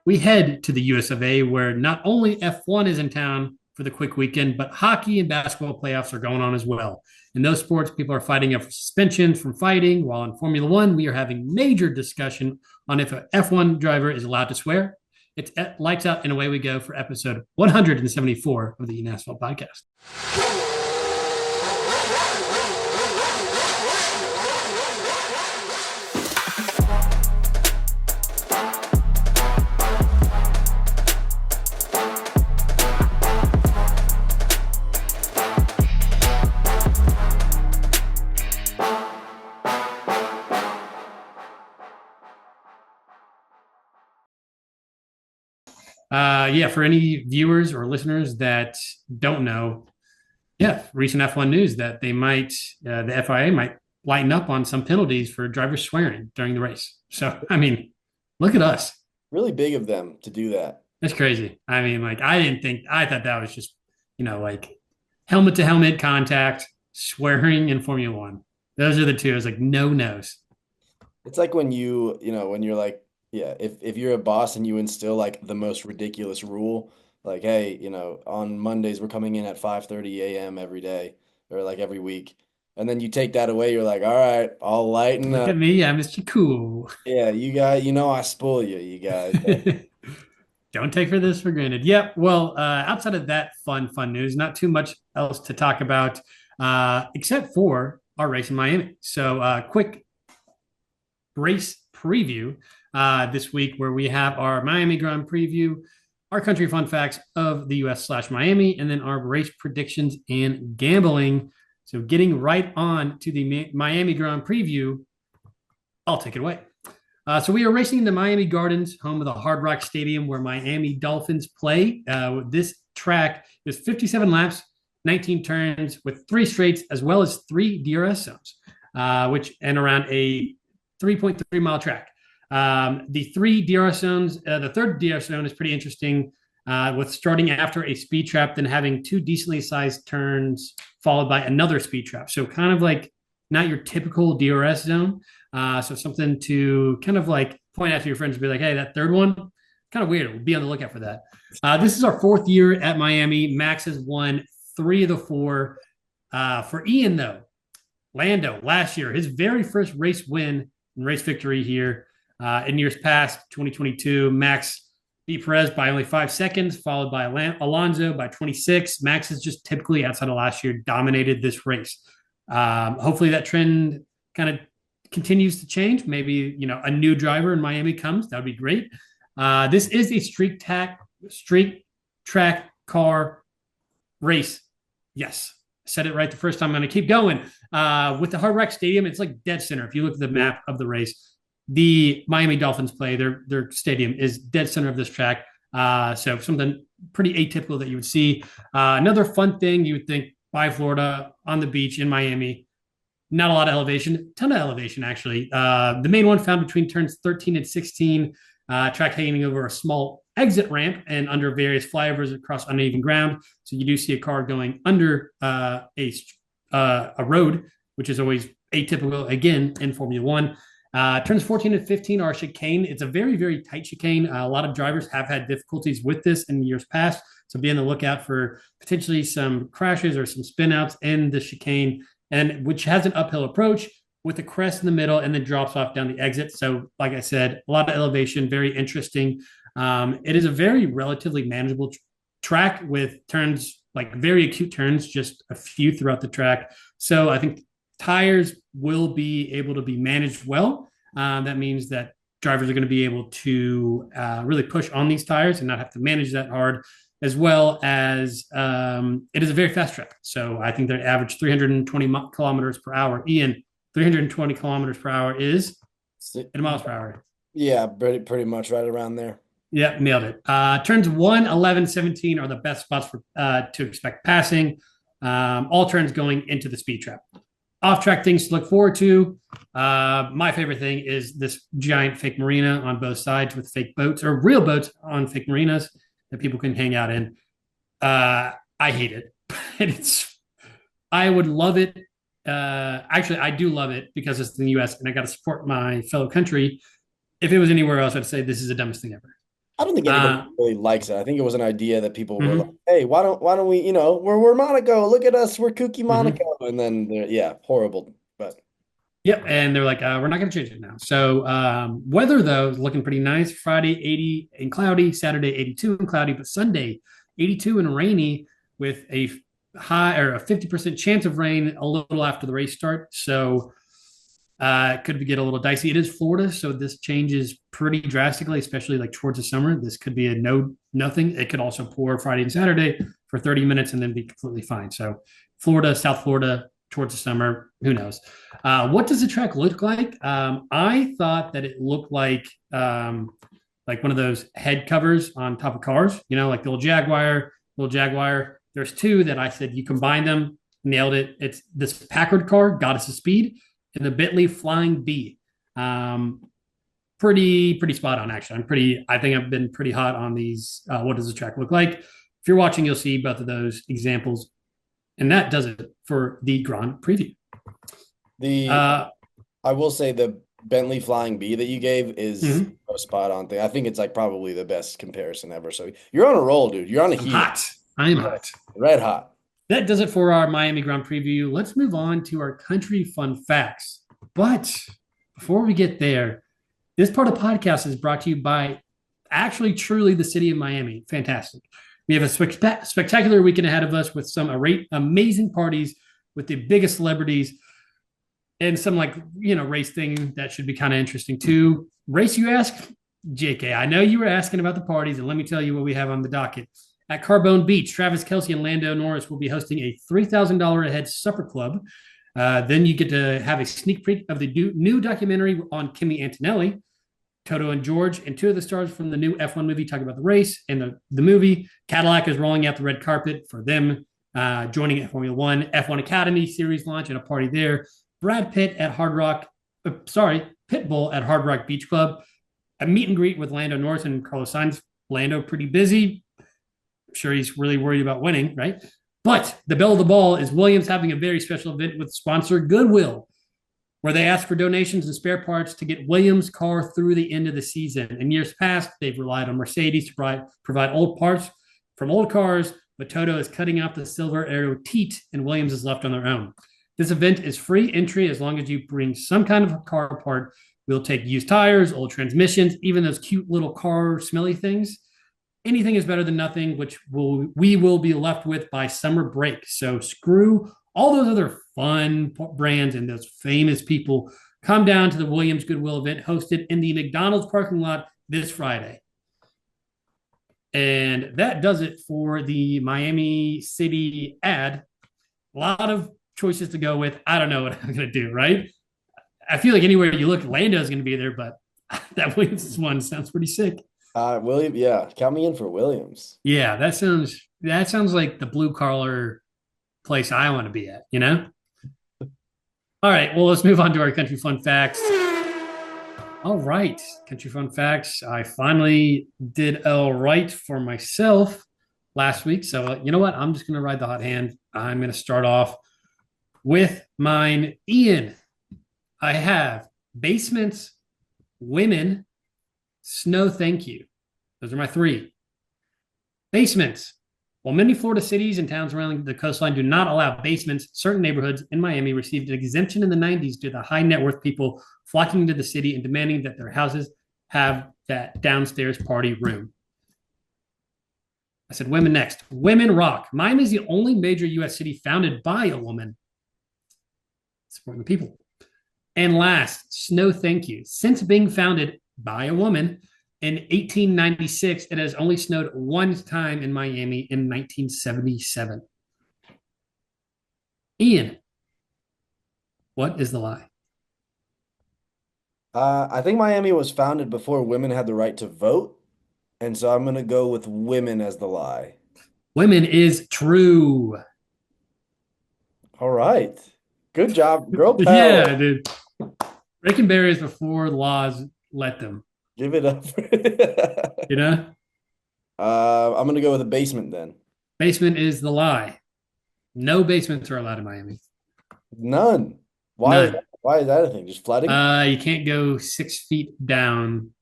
we head to the US of A, where not only F1 is in town for the quick weekend, but hockey and basketball playoffs are going on as well. In those sports, people are fighting for suspensions from fighting, while in Formula One, we are having major discussion on if an F1 driver is allowed to swear. It's lights out and away we go for episode 174 of the Asphalt Podcast. For any viewers or listeners that don't know, recent F1 news that they might, the FIA might lighten up on some penalties for drivers swearing during the race. So, I mean, look at us. Really big of them to do that. That's crazy. I mean, I thought that was just, like helmet to helmet contact, swearing in Formula One. Those are the two. It's like no nos. It's like when when you're like, yeah, if you're a boss and you instill like the most ridiculous rule, like, hey, on Mondays we're coming in at 5:30 a.m. every day or like every week. And then you take that away, you're like, all right, I'll lighten Look up. at me. I'm Mr. Cool. Yeah, you guys, I spoil you, you guys. Don't take for this for granted. Yep. Well, outside of that fun news, not too much else to talk about, except for our race in Miami. So, quick race preview this week, where we have our Miami Grand Preview, our country fun facts of the US/Miami, and then our race predictions and gambling. So, getting right on to the Miami Grand Preview, I'll take it away. So we are racing in the Miami Gardens, home of the Hard Rock Stadium, where Miami Dolphins play. This track is 57 laps, 19 turns with 3 straights, as well as 3 DRS zones, and around a 3.3 mile track. The 3 DRS zones, the third DRS zone is pretty interesting, with starting after a speed trap, then having 2 decently sized turns, followed by another speed trap. So kind of like not your typical DRS zone. So something to kind of like point out to your friends and be like, hey, that third one, kind of weird. We'll be on the lookout for that. This is our 4th year at Miami. Max has won 3 of the 4. For Ian, though, Lando last year, his very first race win and race victory here. In years past, 2022, Max beat Perez by only 5 seconds, followed by Alonso by 26. Max is just typically, outside of last year, dominated this race. Hopefully that trend kind of continues to change. Maybe, a new driver in Miami comes. That would be great. This is a street track car race. Yes, I said it right the first time. I'm going to keep going. With the Hard Rock Stadium, it's like dead center. If you look at the map of the race, the Miami Dolphins play, their stadium is dead center of this track. So something pretty atypical that you would see. Another fun thing you would think, by Florida, on the beach in Miami, not a lot of elevation, ton of elevation, actually. The main one found between turns 13 and 16, track hanging over a small exit ramp and under various flyovers across uneven ground. So you do see a car going under a road, which is always atypical, again, in Formula One. Turns 14 and 15 are chicane. It's a very, very tight chicane. A lot of drivers have had difficulties with this in years past. So be on the lookout for potentially some crashes or some spinouts in the chicane, and which has an uphill approach with a crest in the middle and then drops off down the exit. So, like I said, a lot of elevation, very interesting. It is a very relatively manageable track with turns, like very acute turns, just a few throughout the track. So I think tires will be able to be managed well. That means that drivers are going to be able to really push on these tires and not have to manage that hard, as well as it is a very fast track. So I think they average 320 kilometers per hour. Ian, 320 kilometers per hour is in miles per hour. Yeah, pretty much right around there. Yeah, nailed it. Turns 1, 11, 17 are the best spots for to expect passing. All turns going into the speed trap. Off-track things to look forward to. My favorite thing is this giant fake marina on both sides with fake boats, or real boats on fake marinas that people can hang out in. I hate it. I would love it. Actually, I do love it because it's in the US and I got to support my fellow country. If it was anywhere else, I'd say this is the dumbest thing ever. I don't think anybody Uh, really likes it. I think it was an idea that people were like, mhm, "Hey, why don't we? We're Monaco. Look at us. We're kooky Monaco." mhm. And then, yeah, horrible. But Yep, and they're like, we're not going to change it now. So weather though is looking pretty nice. Friday 80 and cloudy, Saturday 82 and cloudy, but Sunday 82 and rainy with a high or a 50% chance of rain a little after the race start. So it could get a little dicey. It is Florida, so this changes pretty drastically, especially like towards the summer. This could be a nothing. It could also pour Friday and Saturday for 30 minutes and then be completely fine. So Florida, South Florida, towards the summer, who knows? What does the track look like? I thought that it looked like one of those head covers on top of cars, like the old Jaguar, little Jaguar. There's two that I said you combine them, nailed it. It's this Packard car, Goddess of Speed, and the Bentley Flying B. Um, pretty spot on actually. I think I've been pretty hot on these. What does the track look like? If you're watching, you'll see both of those examples, and that does it for the Grand Preview. the Uh, I will say the Bentley Flying B that you gave is mhm. a spot on thing. I think it's like probably the best comparison ever. So you're on a roll, dude. You're on a I'm heater. hot. I am Yeah, hot. red hot. That does it for our Miami Grand Preview. Let's move on to our country fun facts. But before we get there, this part of the podcast is brought to you by actually truly the city of Miami. Fantastic. We have a spectacular weekend ahead of us with some amazing parties with the biggest celebrities and some race thing that should be kind of interesting too. Race, you ask? JK, I know you were asking about the parties, and let me tell you what we have on the docket. At Carbone Beach, Travis Kelce and Lando Norris will be hosting a $3,000 a head supper club. Then you get to have a sneak peek of the new documentary on Kimi Antonelli. Toto and George, and two of the stars from the new F1 movie talk about the race and the movie. Cadillac is rolling out the red carpet for them, joining at Formula One, F1 Academy series launch and a party there. Brad Pitt at Pitbull at Hard Rock Beach Club. A meet and greet with Lando Norris and Carlos Sainz. Lando pretty busy. I'm sure he's really worried about winning, right? But the belle of the ball is Williams having a very special event with sponsor Goodwill, where they ask for donations and spare parts to get Williams' car through the end of the season. In years past, they've relied on Mercedes to provide old parts from old cars, but Toto is cutting out the silver arrow teat, and Williams is left on their own. This event is free entry as long as you bring some kind of a car part. We'll take used tires, old transmissions, even those cute little car smelly things. Anything is better than nothing, which we will be left with by summer break. So screw all those other fun brands and those famous people. Come down to the Williams Goodwill event hosted in the McDonald's parking lot this Friday. And that does it for the Miami City ad. A lot of choices to go with. I don't know what I'm going to do, right? I feel like anywhere you look, Lando's going to be there, but that Williams one sounds pretty sick. William, yeah, count me in for Williams. Yeah, that sounds like the blue collar place I want to be at. All right, well, let's move on to our country fun facts. All right, country fun facts. I finally did all right for myself last week. So, you know what? I'm just going to ride the hot hand. I'm going to start off with mine. Ian, I have basements, women, snow, thank you. Those are my three. Basements. While many Florida cities and towns around the coastline do not allow basements, certain neighborhoods in Miami received an exemption in the 90s due to the high net worth people flocking into the city and demanding that their houses have that downstairs party room. I said women next. Women rock. Miami is the only major U.S. city founded by a woman. Supporting the people. And last, snow, thank you. Since being founded by a woman, in 1896, it has only snowed one time in Miami in 1977. Ian, what is the lie? I think Miami was founded before women had the right to vote, and so I'm gonna go with women as the lie. Women is true. All right. Good job. Girl power. Yeah, dude. Breaking barriers before the laws let them, Give it up. you know? I'm gonna go with a basement then. Basement is the lie. No basements are allowed in Miami. None. Why is None. that? Why is that a thing? Just flooding? You can't go 6 feet down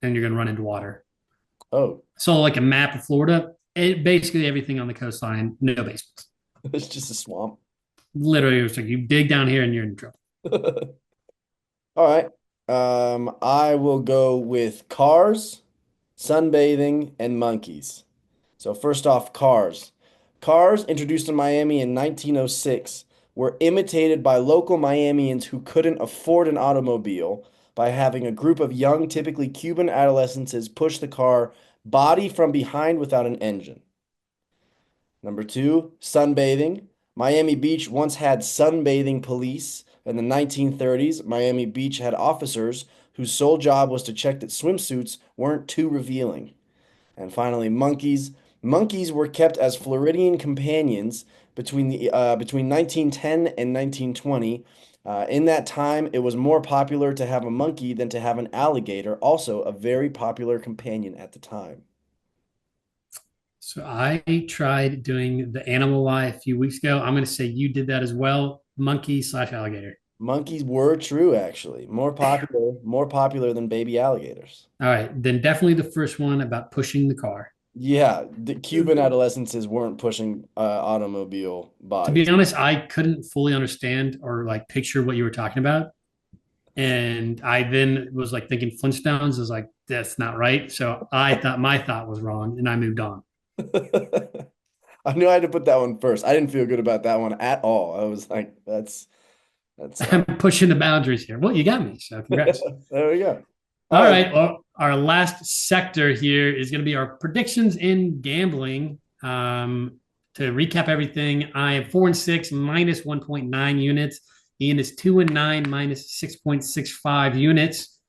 and you're going to run into water. Oh, So like a map of Florida, basically everything on the coastline, no basements. it's just a swamp. Literally, it's like you dig down here and you're in trouble. All right. I will go with cars, sunbathing, and monkeys. So first off, cars. Cars introduced in Miami in 1906 were imitated by local Miamians who couldn't afford an automobile by having a group of young, typically Cuban adolescents push the car body from behind without an engine. Number two, sunbathing. Miami Beach once had sunbathing police. In the 1930s, Miami Beach had officers whose sole job was to check that swimsuits weren't too revealing. And finally, monkeys. Monkeys were kept as Floridian companions between 1910 and 1920. In that time, it was more popular to have a monkey than to have an alligator, also a very popular companion at the time. So I tried doing the animal lie a few weeks ago. I'm going to say you did that as well. Monkey slash alligator. Monkeys were true, actually. More popular than baby alligators. All right, then definitely the first one about pushing the car. Yeah, the Cuban adolescences weren't pushing automobile To be bodies. honest, I couldn't fully understand or like picture what you were talking about. And I then was like thinking Flintstones is like, that's not right. So I thought my thought was wrong and I moved on. I knew I had to put that one first. I didn't feel good about that one at all. I was like, that's I'm pushing the boundaries here. Well, you got me. So congrats. there we go. All All right. right. Well, our last sector here is going to be our predictions in gambling. To recap everything, I am 4-6 minus 1.9 units. Ian is 2-9 minus 6.65 units.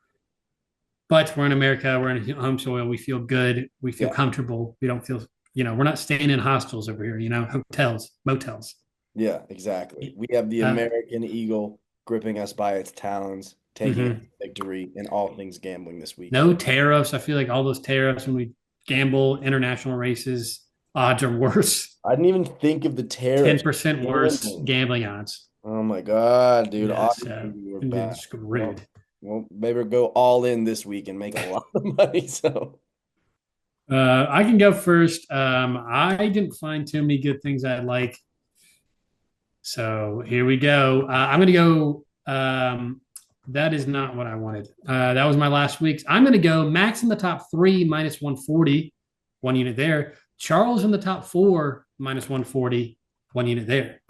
But we're in America. We're in home soil. We feel good. We feel Yeah. comfortable. We don't feel, we're not staying in hostels over here, hotels, motels. Yeah, exactly. We have the Uh, American Eagle gripping us by its talons, taking us mhm. to victory in all things gambling this No weekend. tariffs. I feel like all those tariffs when we gamble international races, odds are worse. I didn't even think of the tariffs. 10% worse Gambling. gambling odds. Oh my God, dude. Yeah, Obviously so we were I'm getting bad. Well, screwed. well, maybe go all in this week and make a lot of money. So I can go first. I didn't find too many good things I like. So here we go. I'm going to go. That is not what I wanted. That was my last week's. I'm going to go Max in the top three minus 140, one unit there. Charles in the top four minus 140, one unit there.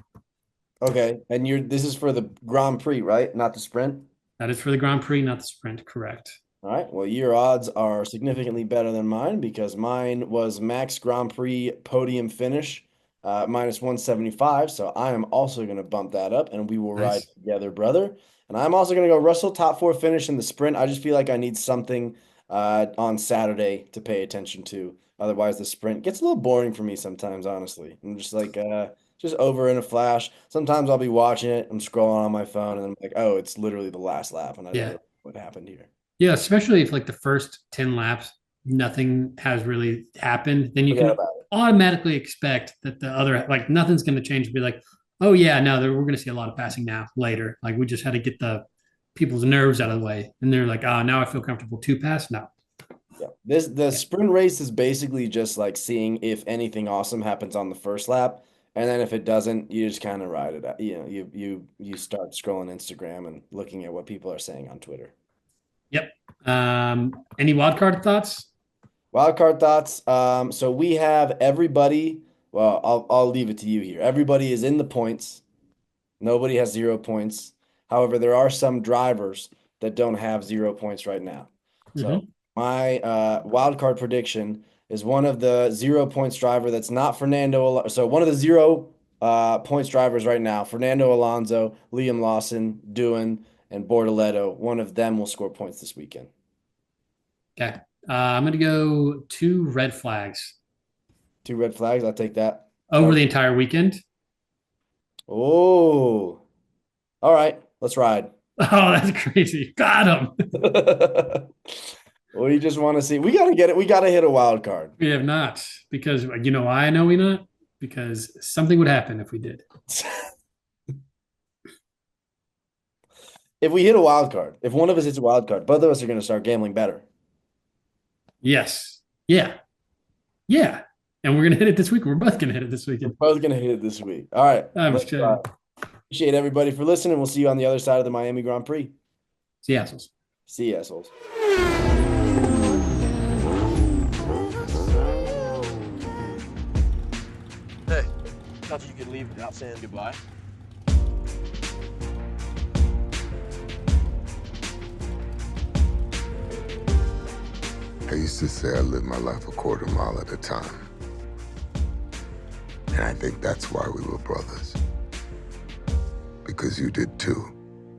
okay, and you're this is for the Grand Prix, right? Not the sprint. That is for the Grand Prix, not the sprint. Correct. All right. Well, your odds are significantly better than mine because mine was max Grand Prix podium finish, minus 175. So I am also going to bump that up and we will ride Nice. together, brother. And I'm also going to go Russell top four finish in the sprint. I just feel like I need something on Saturday to pay attention to. Otherwise, the sprint gets a little boring for me sometimes, honestly. I'm just like, just over in a flash. Sometimes I'll be watching it, I'm scrolling on my phone, and I'm like, oh, it's literally the last lap, and I don't Yeah. know what happened here. Yeah. Especially if like the first 10 laps, nothing has really happened, then you Forget can about it. automatically expect that the other, like nothing's going to change. Be like, oh, yeah, no, we're going to see a lot of passing now later. Like we just had to get the people's nerves out of the way. And they're like, oh, now I feel comfortable to pass. No. Yeah. The sprint race is basically just like seeing if anything awesome happens on the first lap. And then if it doesn't, you just kind of ride it out. You know, you start scrolling Instagram and looking at what people are saying on Twitter. Yep. Any wild card thoughts? Wild card thoughts. So we have everybody. Well, I'll leave it to you here. Everybody is in the points. Nobody has 0 points. However, there are some drivers that don't have 0 points right now. So Mm-hmm. my wild card prediction is one of the 0 points driver that's not Fernando. So one of the 0 points drivers right now, Fernando Alonso, Liam Lawson, Doohan, and Bortoleto. One of them will score points this weekend. Okay. I'm going to go two red flags Two red flags. I'll take that. over Oh, the entire weekend. oh, all right. Let's ride. Oh, that's crazy. Got him. We just want to see. We got to get it. We got to hit a wild card. We have not, because you know why I know we not? Because something would happen if we did. If we hit a wild card, if one of us hits a wild card, both of us are going to start gambling better. Yes. Yeah. Yeah. And we're gonna hit it this week. We're both gonna hit it this We're weekend. both gonna hit it this week. All right. I'm Let's excited. appreciate everybody for listening. We'll see you on the other side of the Miami Grand Prix. See you assholes. See you, assholes. Hey, thought you could leave without saying goodbye. I used to say I lived my life a quarter mile at a time. And I think that's why we were brothers. Because you did too.